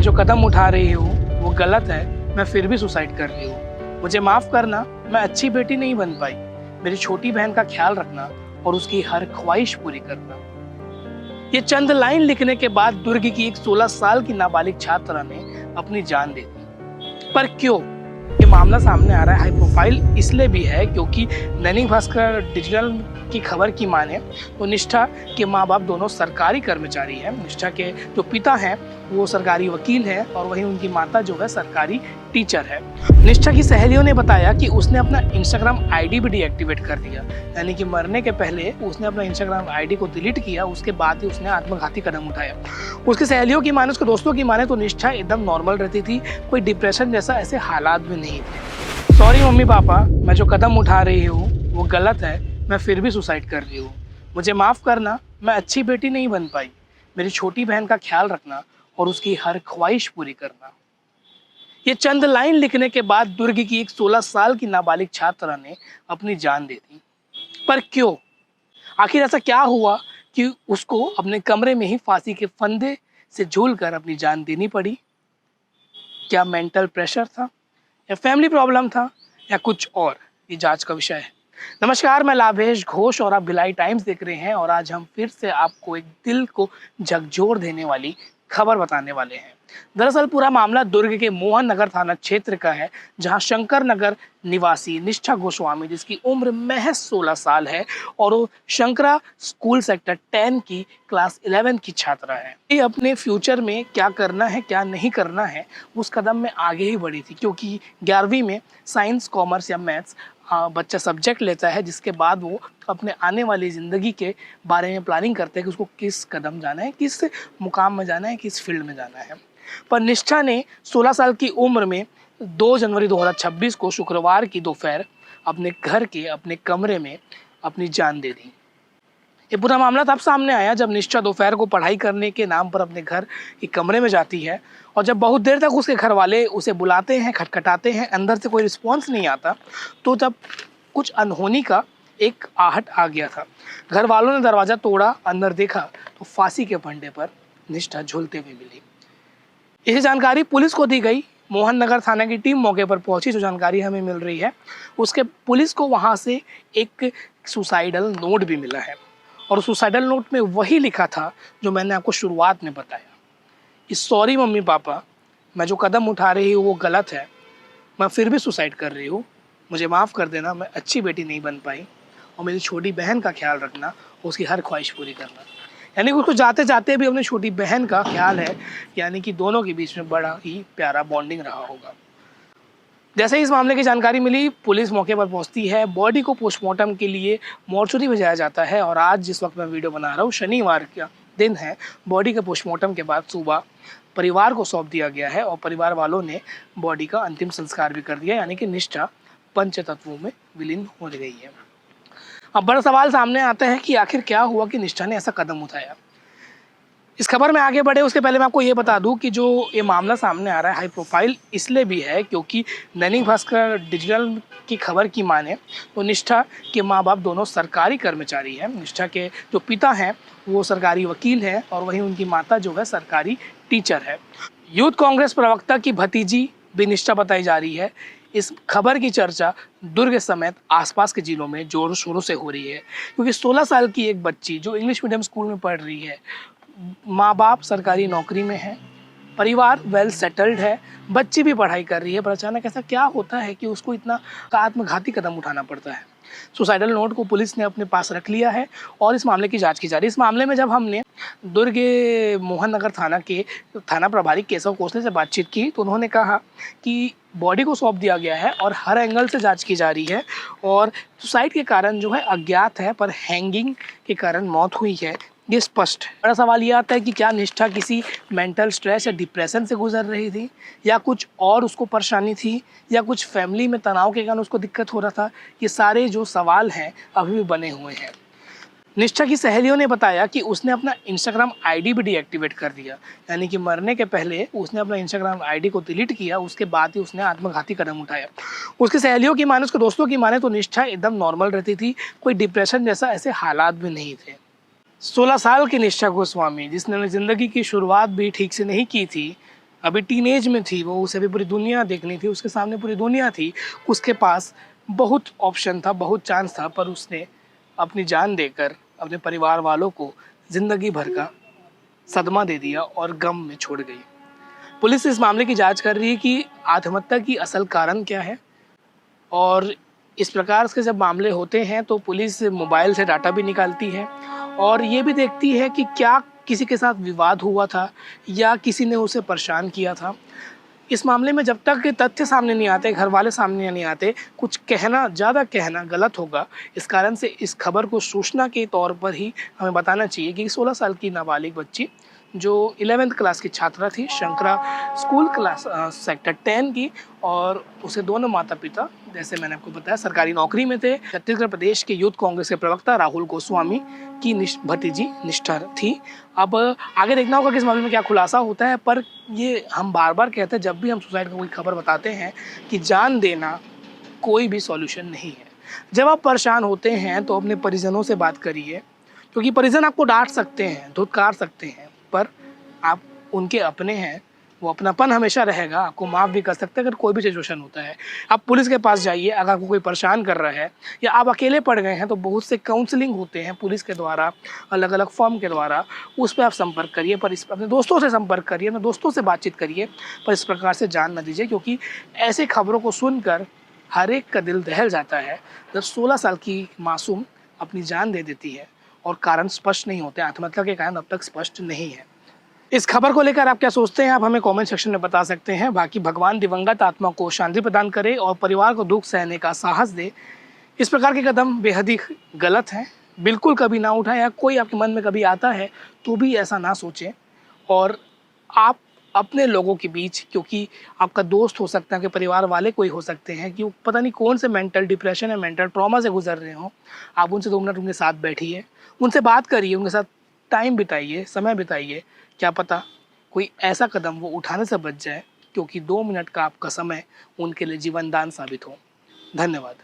जो कदम उठा रही हूँ वो गलत है, मैं फिर भी सुसाइड कर रही हूँ। मुझे माफ़ करना, मैं अच्छी बेटी नहीं बन पाई। मेरी छोटी बहन का ख्याल रखना और उसकी हर ख्वाहिश पूरी करना। ये चंद लाइन लिखने के बाद दुर्ग की एक 16 साल की नाबालिग छात्रा ने अपनी जान दे दी। पर क्यों? ये मामला सामने आ रहा है हाई प्रोफाइल इसलिए भी है क्योंकि दैनिक भास्कर डिजिटल की खबर की माने तो निष्ठा के माँ बाप दोनों सरकारी कर्मचारी हैं। निष्ठा के जो पिता हैं वो सरकारी वकील हैं और वहीं उनकी माता जो है सरकारी टीचर है। निष्ठा की सहेलियों ने बताया कि उसने अपना इंस्टाग्राम आईडी भी डीएक्टिवेट कर दिया, यानी कि मरने के पहले उसने अपना इंस्टाग्राम आईडी को डिलीट किया, उसके बाद ही उसने आत्मघाती कदम उठाया। उसकी सहेलियों की माने, उसके दोस्तों की माने तो निष्ठा एकदम नॉर्मल रहती थी, कोई डिप्रेशन जैसा ऐसे हालात भी नहीं थे। सॉरी मम्मी पापा, मैं जो कदम उठा रही हूँ वो गलत है, मैं फिर भी सुसाइड कर रही हूँ। मुझे माफ़ करना, मैं अच्छी बेटी नहीं बन पाई। मेरी छोटी बहन का ख्याल रखना और उसकी हर ख्वाहिश पूरी करना। ये चंद लाइन लिखने के बाद दुर्ग की एक 16 साल की नाबालिग छात्रा ने अपनी जान दे दी। पर क्यों? आखिर ऐसा क्या हुआ कि उसको अपने कमरे में ही फांसी के फंदे से झूलकर अपनी जान देनी पड़ी? क्या मेंटल प्रेशर था या फैमिली प्रॉब्लम था या कुछ और? ये जांच का विषय है। नमस्कार, मैं लाभेश घोष और आप भिलाई टाइम्स देख रहे हैं और आज हम फिर से आपको एक दिल को झकझोर देने वाली खबर बताने वाले हैं। दरअसल पूरा मामला दुर्ग के मोहन नगर थाना क्षेत्र का है, जहां शंकर नगर निवासी निष्ठा गोस्वामी, जिसकी उम्र महज 16 साल है और वो शंकरा स्कूल सेक्टर 10 की क्लास 11 की छात्रा है। ये अपने फ्यूचर में क्या करना है क्या नहीं करना है उस कदम में आगे ही बढ़ी थी, क्योंकि 11वीं में साइंस, कॉमर्स या मैथ्स बच्चा सब्जेक्ट लेता है, जिसके बाद वो अपने आने वाली ज़िंदगी के बारे में प्लानिंग करते हैं कि उसको किस कदम जाना है, किस मुकाम में जाना है, किस फील्ड में जाना है। पर निष्ठा ने 16 साल की उम्र में 2 जनवरी 2026 को शुक्रवार की दोपहर अपने घर के अपने कमरे में अपनी जान दे दी। ये पूरा मामला तब सामने आया जब निष्ठा दोपहर को पढ़ाई करने के नाम पर अपने घर के कमरे में जाती है और जब बहुत देर तक उसके घर वाले उसे बुलाते हैं, खटखटाते हैं, अंदर से कोई रिस्पॉन्स नहीं आता, तो तब कुछ अनहोनी का एक आहट आ गया था। घर वालों ने दरवाज़ा तोड़ा, अंदर देखा तो फांसी के फंदे पर निष्ठा झूलते हुए मिली। इसी जानकारी पुलिस को दी गई। मोहन नगर थाना की टीम मौके पर पहुंची। जो जानकारी हमें मिल रही है उसके पुलिस को वहां से एक सुसाइडल नोट भी मिला है और सुसाइडल नोट में वही लिखा था जो मैंने आपको शुरुआत में बताया कि सॉरी मम्मी पापा, मैं जो कदम उठा रही हूँ वो गलत है, मैं फिर भी सुसाइड कर रही हूँ। मुझे माफ़ कर देना, मैं अच्छी बेटी नहीं बन पाई और मेरी छोटी बहन का ख्याल रखना, उसकी हर ख्वाहिश पूरी करना। यानी कि उसको जाते जाते भी अपनी छोटी बहन का ख्याल है, यानी कि दोनों के बीच में बड़ा ही प्यारा बॉन्डिंग रहा होगा। जैसे ही इस मामले की जानकारी मिली, पुलिस मौके पर पहुंचती है। बॉडी को पोस्टमार्टम के लिए मोर्चरी भेजाया जाता है और आज जिस वक्त मैं वीडियो बना रहा हूँ, शनिवार का दिन है। बॉडी के पोस्टमार्टम के बाद सुबह परिवार को सौंप दिया गया है और परिवार वालों ने बॉडी का अंतिम संस्कार भी कर दिया, यानी कि निष्ठा पंचतत्वों में विलीन हो गई है। अब बड़ा सवाल सामने आता है कि आखिर क्या हुआ कि निष्ठा ने ऐसा कदम उठाया। इस खबर में आगे बढ़े उसके पहले मैं आपको ये बता दूं कि जो ये मामला सामने आ रहा है हाई प्रोफाइल इसलिए भी है क्योंकि दैनिक भास्कर डिजिटल की खबर की माने तो निष्ठा के माँ बाप दोनों सरकारी कर्मचारी हैं। निष्ठा के जो पिता हैं वो सरकारी वकील हैं और वहीं उनकी माता जो है सरकारी टीचर है। यूथ कांग्रेस प्रवक्ता की भतीजी भी निष्ठा बताई जा रही है। इस खबर की चर्चा दुर्ग समेत आसपास के जिलों में जोरों शोरों से हो रही है, क्योंकि 16 साल की एक बच्ची जो इंग्लिश मीडियम स्कूल में पढ़ रही है, माँ बाप सरकारी नौकरी में है, परिवार वेल सेटल्ड है, बच्ची भी पढ़ाई कर रही है, पर अचानक ऐसा क्या होता है कि उसको इतना आत्मघाती कदम उठाना पड़ता है। सुसाइडल नोट को पुलिस ने अपने पास रख लिया है और इस मामले की जांच की जा रही है। इस मामले में जब हमने दुर्ग मोहन नगर थाना के थाना प्रभारी केशव कोसले से बातचीत की तो उन्होंने कहा कि बॉडी को सौंप दिया गया है और हर एंगल से जांच की जा रही है और सुसाइड के कारण जो है अज्ञात है, पर हैंगिंग के कारण मौत हुई है, ये स्पष्ट है। बड़ा सवाल ये आता है कि क्या निष्ठा किसी मेंटल स्ट्रेस या डिप्रेशन से गुजर रही थी या कुछ और उसको परेशानी थी या कुछ फैमिली में तनाव के कारण उसको दिक्कत हो रहा था। ये सारे जो सवाल हैं अभी भी बने हुए हैं। निष्ठा की सहेलियों ने बताया कि उसने अपना इंस्टाग्राम आईडी भी डीएक्टिवेट कर दिया, यानी कि मरने के पहले उसने अपना इंस्टाग्राम आईडी को डिलीट किया, उसके बाद ही उसने आत्मघाती कदम उठाया। उसकी सहेलियों की माने, उसके दोस्तों की माने तो निष्ठा एकदम नॉर्मल रहती थी, कोई डिप्रेशन जैसा ऐसे हालात भी नहीं थे। 16 साल की निष्ठा गोस्वामी, जिसने ज़िंदगी की शुरुआत भी ठीक से नहीं की थी, अभी टीनेज में थी वो, उसे भी पूरी दुनिया देखनी थी, उसके सामने पूरी दुनिया थी, उसके पास बहुत ऑप्शन था, बहुत चांस था, पर उसने अपनी जान देकर अपने परिवार वालों को ज़िंदगी भर का सदमा दे दिया और गम में छोड़ गई। पुलिस इस मामले की जांच कर रही है कि आत्महत्या की असल कारण क्या है, और इस प्रकार के जब मामले होते हैं तो पुलिस मोबाइल से डाटा भी निकालती है और ये भी देखती है कि क्या किसी के साथ विवाद हुआ था या किसी ने उसे परेशान किया था। इस मामले में जब तक तथ्य सामने नहीं आते, घर वाले सामने नहीं आते, कुछ कहना, ज़्यादा कहना गलत होगा। इस कारण से इस खबर को सूचना के तौर पर ही हमें बताना चाहिए कि 16 साल की नाबालिग बच्ची जो 11th क्लास की छात्रा थी, शंकरा स्कूल क्लास सेक्टर 10 की, और उसे दोनों माता पिता, जैसे मैंने आपको बताया, सरकारी नौकरी में थे। छत्तीसगढ़ प्रदेश के यूथ कांग्रेस के प्रवक्ता राहुल गोस्वामी की भतीजी निष्ठा थी। अब आगे देखना होगा कि इस मामले में क्या खुलासा होता है, पर ये हम बार बार कहते हैं जब भी हम सुसाइड की कोई खबर बताते हैं कि जान देना कोई भी सॉल्यूशन नहीं है। जब आप परेशान होते हैं तो अपने परिजनों से बात करिए, क्योंकि परिजन आपको डांट सकते हैं, धुतकार सकते हैं, पर आप उनके अपने हैं, वो अपनापन हमेशा रहेगा, आपको माफ़ भी कर सकते हैं अगर कोई भी सिचुएशन होता है। आप पुलिस के पास जाइए अगर आपको कोई परेशान कर रहा है या आप अकेले पड़ गए हैं तो बहुत से काउंसलिंग होते हैं पुलिस के द्वारा, अलग अलग फॉर्म के द्वारा, उस पर आप संपर्क करिए। पर इस अपने दोस्तों से संपर्क करिए, अपने दोस्तों से बातचीत करिए, पर इस प्रकार से जान न दीजिए, क्योंकि ऐसी खबरों को सुनकर हर एक का दिल दहल जाता है जब 16 साल की मासूम अपनी जान दे देती है और कारण स्पष्ट नहीं होते, आत्महत्या के कारण अब तक स्पष्ट नहीं है। इस खबर को लेकर आप क्या सोचते हैं, आप हमें कमेंट सेक्शन में बता सकते हैं। बाकी भगवान दिवंगत आत्मा को शांति प्रदान करे और परिवार को दुख सहने का साहस दे। इस प्रकार के कदम बेहद ही गलत हैं, बिल्कुल कभी ना उठाएं, या कोई आपके मन में कभी आता है तो भी ऐसा ना सोचें। और आप अपने लोगों के बीच, क्योंकि आपका दोस्त हो सकता है, कि परिवार वाले कोई हो सकते हैं कि वो पता नहीं कौन से मेंटल डिप्रेशन या मेंटल ट्रॉमा से गुजर रहे हो, आप उनसे 2 मिनट उनके साथ बैठिए, उनसे बात करिए, उनके साथ टाइम बिताइए, समय बिताइए। क्या पता कोई ऐसा कदम वो उठाने से बच जाए, क्योंकि 2 मिनट का आपका समय उनके लिए जीवनदान साबित हो। धन्यवाद।